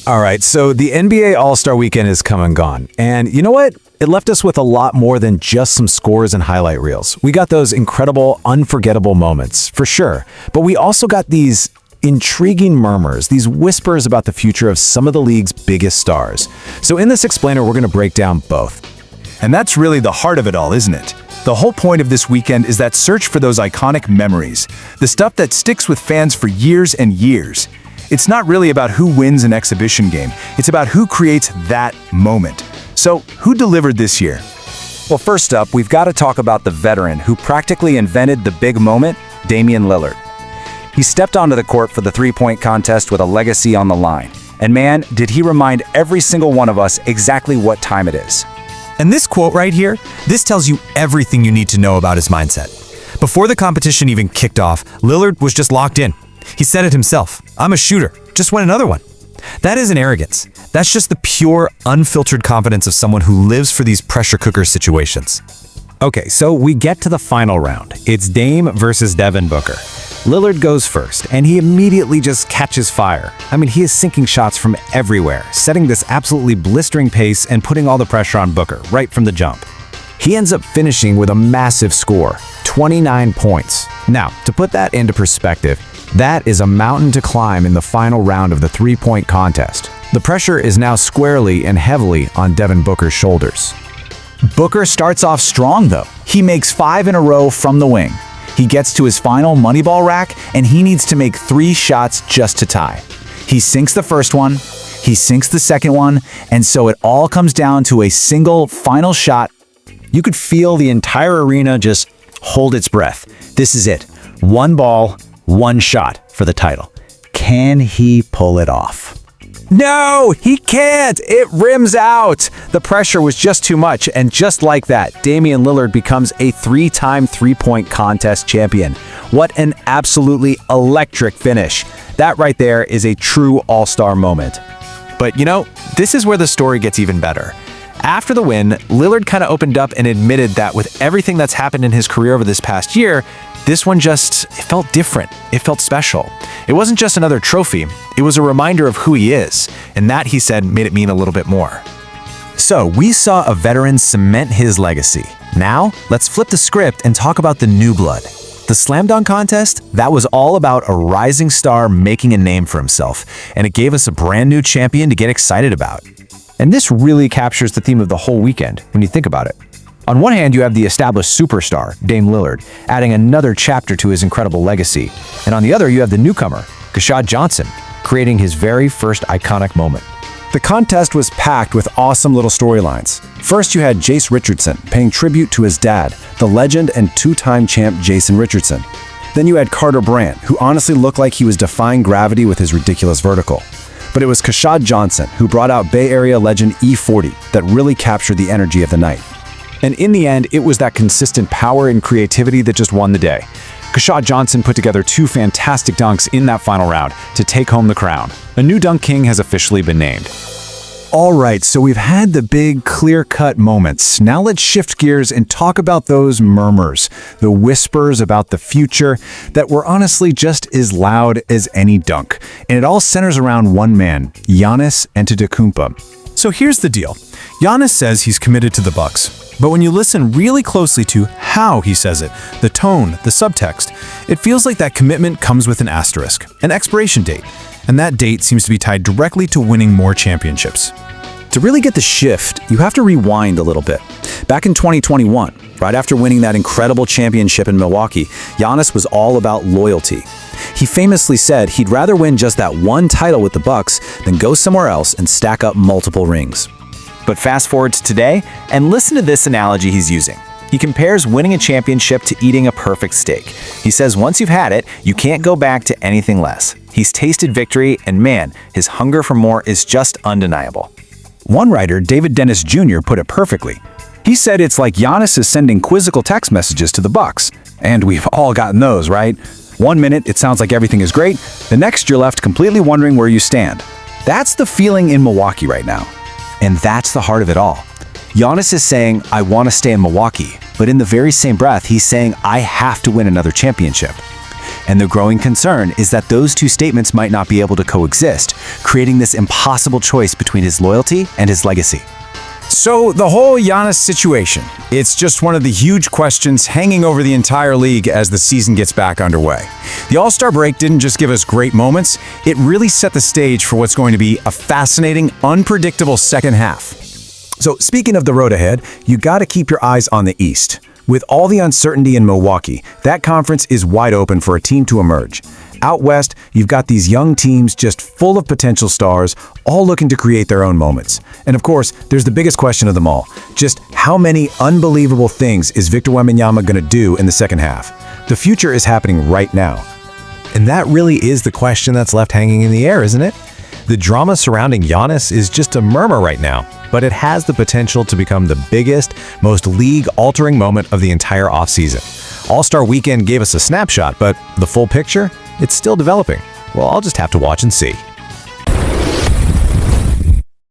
All right, so the NBA All-Star Weekend is come and gone. And you know what? It left us with a lot more than just some scores and highlight reels. We got those incredible, unforgettable moments, for sure. But we also got these intriguing murmurs, these whispers about the future of some of the league's biggest stars. So in this explainer, we're going to break down both. And that's really the heart of it all, isn't it? The whole point of this weekend is that search for those iconic memories, the stuff that sticks with fans for years and years. It's not really about who wins an exhibition game, it's about who creates that moment. So, who delivered this year? Well, first up, we've got to talk about the veteran who practically invented the big moment, Damian Lillard. He stepped onto the court for the three-point contest with a legacy on the line. And man, did he remind every single one of us exactly what time it is. And this quote right here, this tells you everything you need to know about his mindset. Before the competition even kicked off, Lillard was just locked in. He said it himself, "I'm a shooter, just win another one." That isn't arrogance. That's just the pure, unfiltered confidence of someone who lives for these pressure cooker situations. Okay, so we get to the final round. It's Dame versus Devin Booker. Lillard goes first, and he immediately just catches fire. I mean, he is sinking shots from everywhere, setting this absolutely blistering pace and putting all the pressure on Booker right from the jump. He ends up finishing with a massive score, 29 points. Now, to put that into perspective, that is a mountain to climb in the final round of the three-point contest. The pressure is now squarely and heavily on Devin Booker's shoulders. Booker starts off strong, though. He makes 5 in a row from the wing. He gets to his final Moneyball rack, and he needs to make 3 shots just to tie. He sinks the first one, he sinks the second one, and so it all comes down to a single final shot. You could feel the entire arena just hold its breath. This is it. One ball, one shot for the title. Can he pull it off? No, he can't. It rims out. The pressure was just too much, and just like that, Damian Lillard becomes a 3-time three-point contest champion. What an absolutely electric finish. That right there is a true all-star moment. But you know, this is where the story gets even better. After the win, Lillard kind of opened up and admitted that with everything that's happened in his career over this past year, this one it felt different. It felt special. It wasn't just another trophy. It was a reminder of who he is. And that, he said, made it mean a little bit more. So, we saw a veteran cement his legacy. Now, let's flip the script and talk about the new blood. The slam dunk contest, that was all about a rising star making a name for himself, and it gave us a brand new champion to get excited about. And this really captures the theme of the whole weekend, when you think about it. On one hand, you have the established superstar, Dame Lillard, adding another chapter to his incredible legacy. And on the other, you have the newcomer, Keshad Johnson, creating his very first iconic moment. The contest was packed with awesome little storylines. First, you had Jace Richardson paying tribute to his dad, the legend and 2-time champ Jason Richardson. Then you had Carter Brandt, who honestly looked like he was defying gravity with his ridiculous vertical. But it was Keshad Johnson who brought out Bay Area legend E40 that really captured the energy of the night. And in the end, it was that consistent power and creativity that just won the day. Keshad Johnson put together 2 fantastic dunks in that final round to take home the crown. A new dunk king has officially been named. All right, so we've had the big, clear-cut moments. Now let's shift gears and talk about those murmurs, the whispers about the future that were honestly just as loud as any dunk. And it all centers around one man, Giannis Antetokounmpo. So here's the deal. Giannis says he's committed to the Bucks. But when you listen really closely to how he says it, the tone, the subtext, it feels like that commitment comes with an asterisk, an expiration date. And that date seems to be tied directly to winning more championships. To really get the shift, you have to rewind a little bit. Back in 2021, right after winning that incredible championship in Milwaukee, Giannis was all about loyalty. He famously said he'd rather win just that one title with the Bucks than go somewhere else and stack up multiple rings. But fast forward to today, and listen to this analogy he's using. He compares winning a championship to eating a perfect steak. He says once you've had it, you can't go back to anything less. He's tasted victory, and man, his hunger for more is just undeniable. One writer, David Dennis Jr., put it perfectly. He said it's like Giannis is sending quizzical text messages to the Bucks. And we've all gotten those, right? One minute, it sounds like everything is great. The next, you're left completely wondering where you stand. That's the feeling in Milwaukee right now. And that's the heart of it all. Giannis is saying, I want to stay in Milwaukee, but in the very same breath, he's saying, I have to win another championship. And the growing concern is that those two statements might not be able to coexist, creating this impossible choice between his loyalty and his legacy. So the whole Giannis situation, it's just one of the huge questions hanging over the entire league as the season gets back underway. The All-Star break didn't just give us great moments, it really set the stage for what's going to be a fascinating, unpredictable second half. So speaking of the road ahead, you got to keep your eyes on the East. With all the uncertainty in Milwaukee, that conference is wide open for a team to emerge. Out west, you've got these young teams just full of potential stars, all looking to create their own moments. And of course, there's the biggest question of them all. Just how many unbelievable things is Victor Wembanyama going to do in the second half? The future is happening right now. And that really is the question that's left hanging in the air, isn't it? The drama surrounding Giannis is just a murmur right now, but it has the potential to become the biggest, most league-altering moment of the entire offseason. All-Star Weekend gave us a snapshot, but the full picture? It's still developing. Well, I'll just have to watch and see.